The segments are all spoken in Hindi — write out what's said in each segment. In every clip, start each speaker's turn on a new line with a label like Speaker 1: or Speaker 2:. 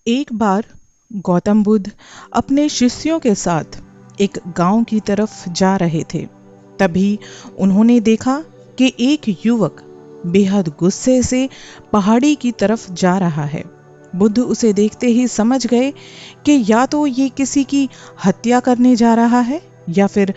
Speaker 1: एक बार गौतम बुद्ध अपने शिष्यों के साथ एक गांव की तरफ जा रहे थे। तभी उन्होंने देखा कि एक युवक बेहद गुस्से से पहाड़ी की तरफ जा रहा है। बुद्ध उसे देखते ही समझ गए कि या तो ये किसी की हत्या करने जा रहा है या फिर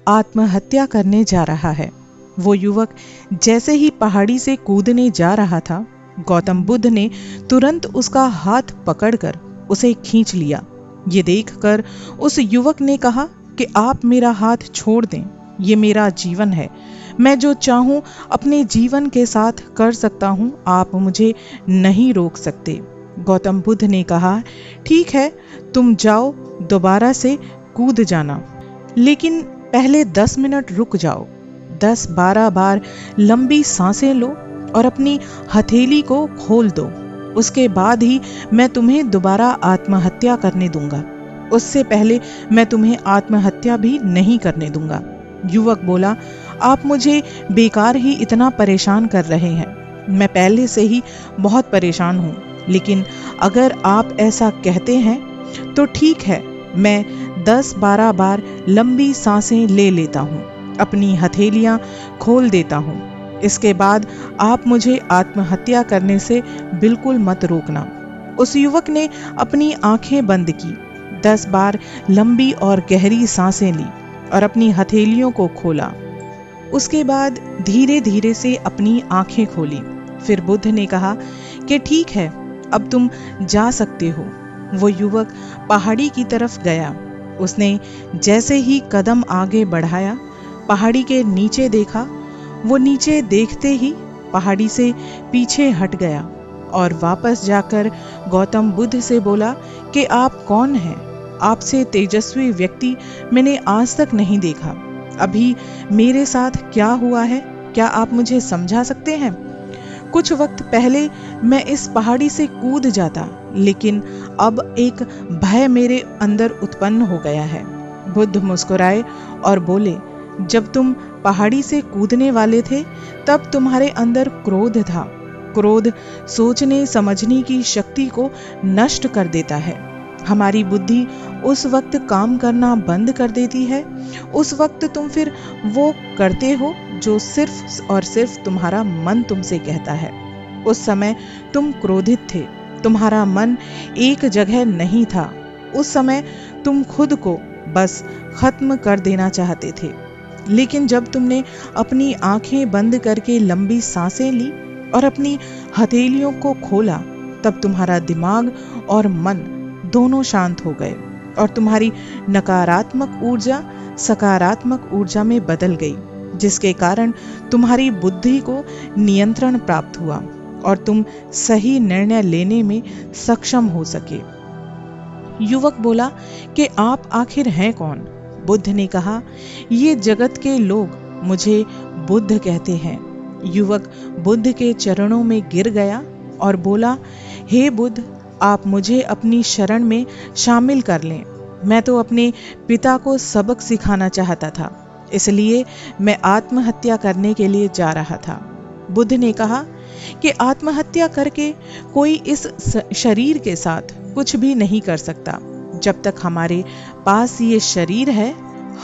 Speaker 1: आत्महत्या करने जा रहा है। वो युवक जैसे ही पहाड़ी से कूदने जा रहा था, गौतम बुद्ध ने तुरंत उसका हाथ पकड़कर उसे खींच लिया। ये देखकर उस युवक ने कहा कि आप मेरा हाथ छोड़ दें, ये मेरा जीवन है, मैं जो चाहूं अपने जीवन के साथ कर सकता हूं, आप मुझे नहीं रोक सकते। गौतम बुद्ध ने कहा, ठीक है, तुम जाओ, दोबारा से कूद जाना, लेकिन पहले 10 मिनट रुक जाओ। 10-12 बार लंबी सांसें लो और अपनी हथेली को खोल दो। उसके बाद ही मैं तुम्हें दोबारा आत्महत्या करने दूंगा। उससे पहले मैं तुम्हें आत्महत्या भी नहीं करने दूंगा। युवक बोला, आप मुझे बेकार ही इतना परेशान कर रहे हैं। मैं पहले से ही बहुत परेशान हूं, लेकिन अगर आप ऐसा कहते हैं तो ठीक है, मैं 10-12 बार लंबी सांसें ले लेता हूँ, अपनी हथेलियां खोल देता हूँ। इसके बाद आप मुझे आत्महत्या करने से बिल्कुल मत रोकना। उस युवक ने अपनी आंखें बंद की, 10 बार लंबी और गहरी सांसें ली और अपनी हथेलियों को खोला। उसके बाद धीरे धीरे से अपनी आंखें खोली। फिर बुद्ध ने कहा कि ठीक है, अब तुम जा सकते हो। वो युवक पहाड़ी की तरफ गया। उसने जैसे ही कदम आगे बढ़ाया, पहाड़ी के नीचे देखा। वो नीचे देखते ही पहाड़ी से पीछे हट गया और वापस जाकर गौतम बुद्ध से बोला कि आप कौन हैं? आपसे तेजस्वी व्यक्ति मैंने आज तक नहीं देखा। अभी मेरे साथ क्या हुआ है, क्या आप मुझे समझा सकते हैं? कुछ वक्त पहले मैं इस पहाड़ी से कूद जाता, लेकिन अब एक भय मेरे अंदर उत्पन्न हो गया है। बुद्ध मुस्कुराए और बोले, जब तुम पहाड़ी से कूदने वाले थे, तब तुम्हारे अंदर क्रोध था। क्रोध सोचने समझने की शक्ति को नष्ट कर देता है। हमारी बुद्धि उस वक्त काम करना बंद कर देती है। उस वक्त तुम फिर वो करते हो जो सिर्फ और सिर्फ तुम्हारा मन तुमसे कहता है। उस समय तुम क्रोधित थे, तुम्हारा मन एक जगह नहीं था। उस समय तुम खुद को बस खत्म कर देना चाहते थे। लेकिन जब तुमने अपनी आंखें बंद करके लंबी सांसें ली और अपनी हथेलियों को खोला, तब तुम्हारा दिमाग और मन दोनों शांत हो गए और तुम्हारी नकारात्मक ऊर्जा सकारात्मक ऊर्जा में बदल गई, जिसके कारण तुम्हारी बुद्धि को नियंत्रण प्राप्त हुआ और तुम सही निर्णय लेने में सक्षम हो सके। युवक बोला कि आप आखिर हैं कौन? बुद्ध ने कहा, ये जगत के लोग मुझे बुद्ध कहते हैं। युवक बुद्ध के चरणों में गिर गया और बोला, हे बुद्ध, आप मुझे अपनी शरण में शामिल कर लें। मैं तो अपने पिता को सबक सिखाना चाहता था, इसलिए मैं आत्महत्या करने के लिए जा रहा था। बुद्ध ने कहा कि आत्महत्या करके कोई इस शरीर के साथ कुछ भी नहीं कर सकता। जब तक हमारे पास ये शरीर है,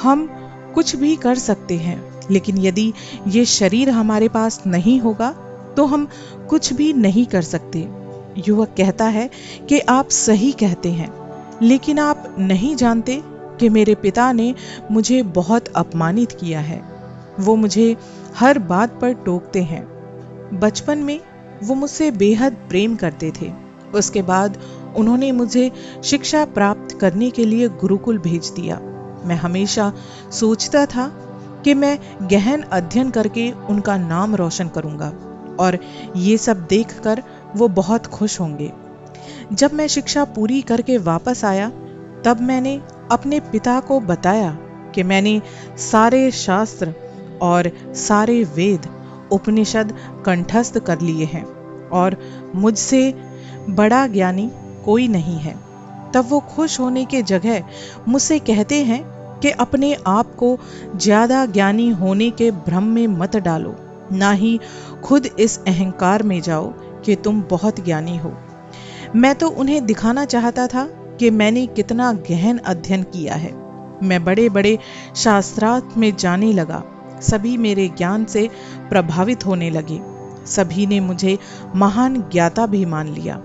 Speaker 1: हम कुछ भी कर सकते हैं, लेकिन यदि ये शरीर हमारे पास नहीं होगा तो हम कुछ भी नहीं कर सकते। युवक कहता है कि आप सही कहते हैं, लेकिन आप नहीं जानते कि मेरे पिता ने मुझे बहुत अपमानित किया है। वो मुझे हर बात पर टोकते हैं। बचपन में वो मुझसे बेहद प्रेम करते थे। उसके बाद उन्होंने मुझे शिक्षा प्राप्त करने के लिए गुरुकुल भेज दिया। मैं हमेशा सोचता था कि मैं गहन अध्ययन करके उनका नाम रोशन करूंगा और ये सब देखकर वो बहुत खुश होंगे। जब मैं शिक्षा पूरी करके वापस आया, तब मैंने अपने पिता को बताया कि मैंने सारे शास्त्र और सारे वेद उपनिषद कंठस्थ कर लिए हैं और मुझसे बड़ा ज्ञानी कोई नहीं है। तब वो खुश होने के जगह मुझसे कहते हैं कि अपने आप को ज्यादा ज्ञानी होने के भ्रम में मत डालो, ना ही खुद इस अहंकार में जाओ कि तुम बहुत ज्ञानी हो। मैं तो उन्हें दिखाना चाहता था कि मैंने कितना गहन अध्ययन किया है। मैं बड़े बड़े शास्त्रार्थ में जाने लगा। सभी मेरे ज्ञान से प्रभावित होने लगे। सभी ने मुझे महान ज्ञाता भी मान लिया।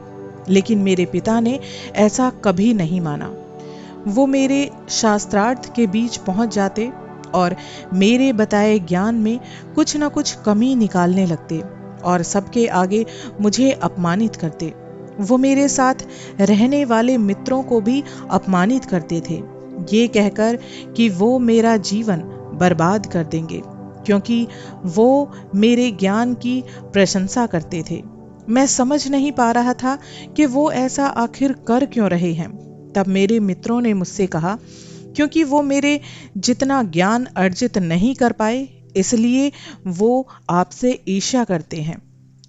Speaker 1: लेकिन मेरे पिता ने ऐसा कभी नहीं माना। वो मेरे शास्त्रार्थ के बीच पहुंच जाते और मेरे बताए ज्ञान में कुछ न कुछ कमी निकालने लगते और सबके आगे मुझे अपमानित करते। वो मेरे साथ रहने वाले मित्रों को भी अपमानित करते थे, ये कहकर कि वो मेरा जीवन बर्बाद कर देंगे, क्योंकि वो मेरे ज्ञान की प्रशंसा करते थे। मैं समझ नहीं पा रहा था कि वो ऐसा आखिर कर क्यों रहे हैं। तब मेरे मित्रों ने मुझसे कहा, क्योंकि वो मेरे जितना ज्ञान अर्जित नहीं कर पाए, इसलिए वो आपसे ईर्ष्या करते हैं।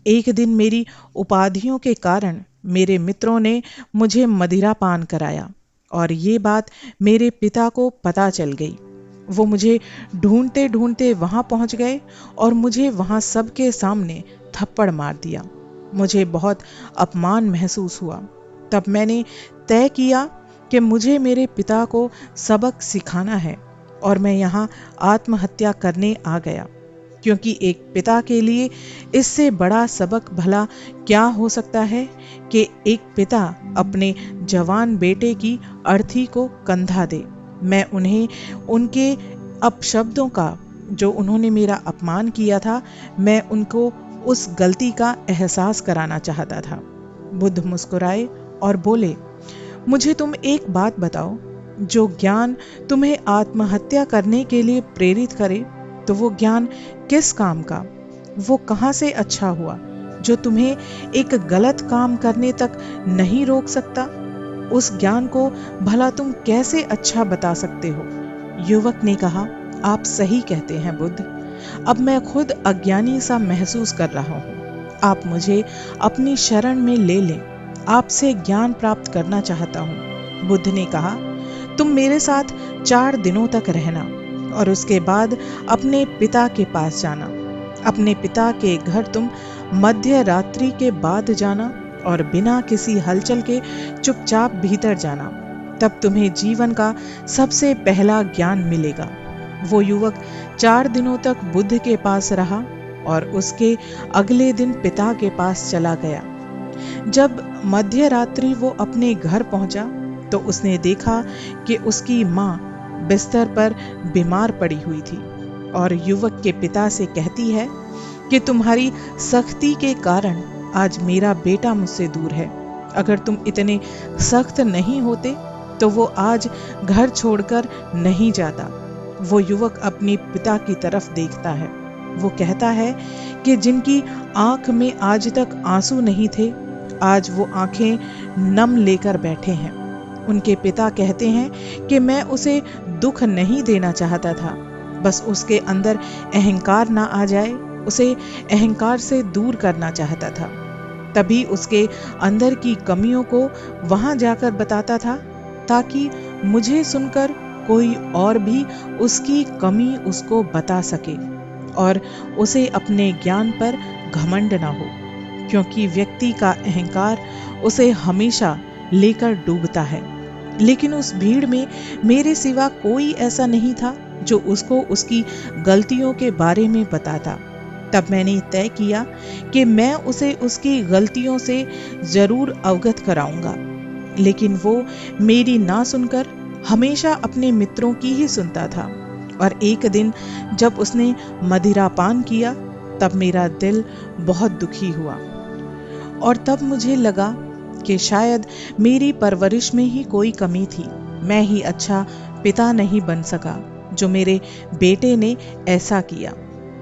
Speaker 1: एक दिन मेरी उपाधियों के कारण मेरे मित्रों ने मुझे मदिरा पान कराया और ये बात मेरे पिता को पता चल गई। वो मुझे ढूंढते ढूंढते वहां पहुंच गए और मुझे वहां सबके सामने थप्पड़ मार दिया। मुझे बहुत अपमान महसूस हुआ। तब मैंने तय किया कि मुझे मेरे पिता को सबक सिखाना है और मैं यहाँ आत्महत्या करने आ गया, क्योंकि एक पिता के लिए इससे बड़ा सबक भला क्या हो सकता है कि एक पिता अपने जवान बेटे की अर्थी को कंधा दे। मैं उन्हें उनके अपशब्दों का, जो उन्होंने मेरा अपमान किया था, मैं उनको उस गलती का एहसास कराना चाहता था। बुद्ध मुस्कुराए और बोले, मुझे तुम एक बात बताओ, जो ज्ञान तुम्हें आत्महत्या करने के लिए प्रेरित करे, तो वो ज्ञान किस काम का, वो कहाँ से अच्छा हुआ, जो तुम्हें एक गलत काम करने तक नहीं रोक सकता? उस ज्ञान को भला तुम कैसे अच्छा बता सकते हो? युवक ने कहा, आप सही कहते हैं बुद्ध। अब मैं खुद अज्ञानी सा महसूस कर रहा हूँ। आप मुझे अपनी शरण में ले लें। आपसे ज्ञान प्राप्त करना चाहता हूँ। बुद्ध ने कहा, तुम मेरे साथ 4 दिनों तक रहना और उसके बाद अपने पिता के पास जाना। अपने पिता के घर तुम मध्य रात्रि के बाद जाना और बिना किसी हलचल के चुपचाप भीतर जाना। तब तुम्हें जीवन का सबसे पहला ज्ञान मिलेगा। वो युवक 4 दिनों तक बुद्ध के पास रहा और उसके अगले दिन पिता के पास चला गया। जब मध्य रात्रि वो अपने घर पहुंचा तो उसने देखा कि उसकी माँ बिस्तर पर बीमार पड़ी हुई थी और युवक के पिता से कहती है कि तुम्हारी सख्ती के कारण आज मेरा बेटा मुझसे दूर है। अगर तुम इतने सख्त नहीं होते तो वो आज घर छोड़कर नहीं जाता। वो युवक अपने पिता की तरफ देखता है। वो कहता है कि जिनकी आंख में आज तक आंसू नहीं थे, आज वो आंखें नम लेकर बैठे हैं। उनके पिता कहते हैं कि मैं उसे दुख नहीं देना चाहता था, बस उसके अंदर अहंकार ना आ जाए, उसे अहंकार से दूर करना चाहता था। तभी उसके अंदर की कमियों को वहां जाकर बताता था, ताकि मुझे सुनकर कोई और भी उसकी कमी उसको बता सके और उसे अपने ज्ञान पर घमंड ना हो, क्योंकि व्यक्ति का अहंकार उसे हमेशा लेकर डूबता है। लेकिन उस भीड़ में मेरे सिवा कोई ऐसा नहीं था जो उसको उसकी गलतियों के बारे में बताता। तब मैंने तय किया कि मैं उसे उसकी गलतियों से जरूर अवगत कराऊंगा। लेकिन वो मेरी ना सुनकर हमेशा अपने मित्रों की ही सुनता था। और एक दिन जब उसने मदिरा पान किया, तब मेरा दिल बहुत दुखी हुआ और तब मुझे लगा कि शायद मेरी परवरिश में ही कोई कमी थी। मैं ही अच्छा पिता नहीं बन सका जो मेरे बेटे ने ऐसा किया।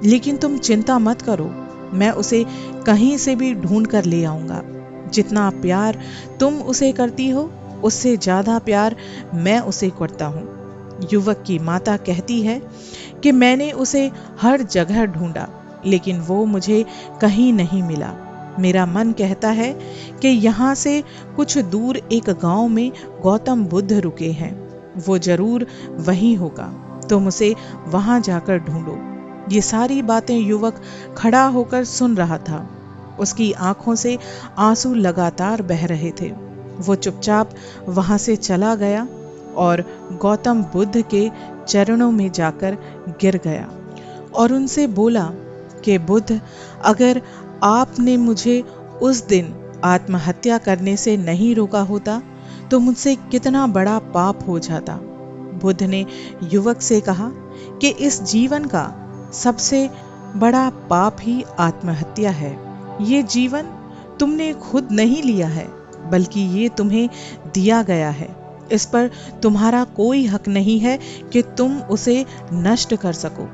Speaker 1: लेकिन तुम चिंता मत करो, मैं उसे कहीं से भी ढूंढ कर ले आऊंगा। जितना प्यार तुम उसे करती हो, उससे ज्यादा प्यार मैं उसे करता हूँ। युवक की माता कहती है कि मैंने उसे हर जगह ढूंढा, लेकिन वो मुझे कहीं नहीं मिला। मेरा मन कहता है कि यहाँ से कुछ दूर एक गांव में गौतम बुद्ध रुके हैं। वो जरूर वहीं होगा। तुम उसे वहां जाकर ढूंढो। ये सारी बातें युवक खड़ा होकर सुन रहा था। उसकी आंखों से आंसू लगातार बह रहे थे। वो चुपचाप वहां से चला गया और गौतम बुद्ध के चरणों में जाकर गिर गया और उनसे बोला कि बुद्ध, अगर आपने मुझे उस दिन आत्महत्या करने से नहीं रोका होता तो मुझसे कितना बड़ा पाप हो जाता। बुद्ध ने युवक से कहा कि इस जीवन का सबसे बड़ा पाप ही आत्महत्या है। ये जीवन तुमने खुद नहीं लिया है, बल्कि ये तुम्हें दिया गया है। इस पर तुम्हारा कोई हक नहीं है कि तुम उसे नष्ट कर सको।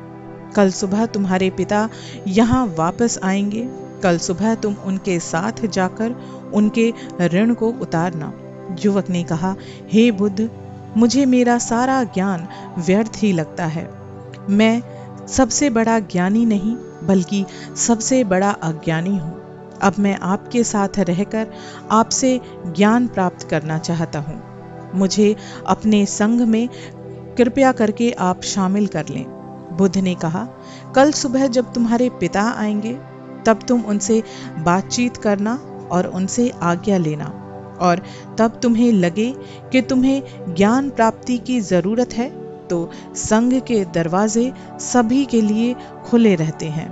Speaker 1: कल सुबह तुम्हारे पिता यहाँ वापस आएंगे। कल सुबह तुम उनके साथ जाकर उनके ऋण को उतारना। युवक ने कहा, हे बुद्ध, मुझे मेरा सारा ज्ञान व्यर्थ ही लगता है। मैं सबसे बड़ा ज्ञानी नहीं, बल्कि सबसे बड़ा अज्ञानी हूँ। अब मैं आपके साथ रहकर आपसे ज्ञान प्राप्त करना चाहता हूँ। मुझे अपने संग में कृपया करके आप शामिल कर लें। बुद्ध ने कहा, कल सुबह जब तुम्हारे पिता आएंगे तब तुम उनसे बातचीत करना और उनसे आज्ञा लेना, और तब तुम्हें लगे कि तुम्हें ज्ञान प्राप्ति की जरूरत है तो संघ के दरवाजे सभी के लिए खुले रहते हैं।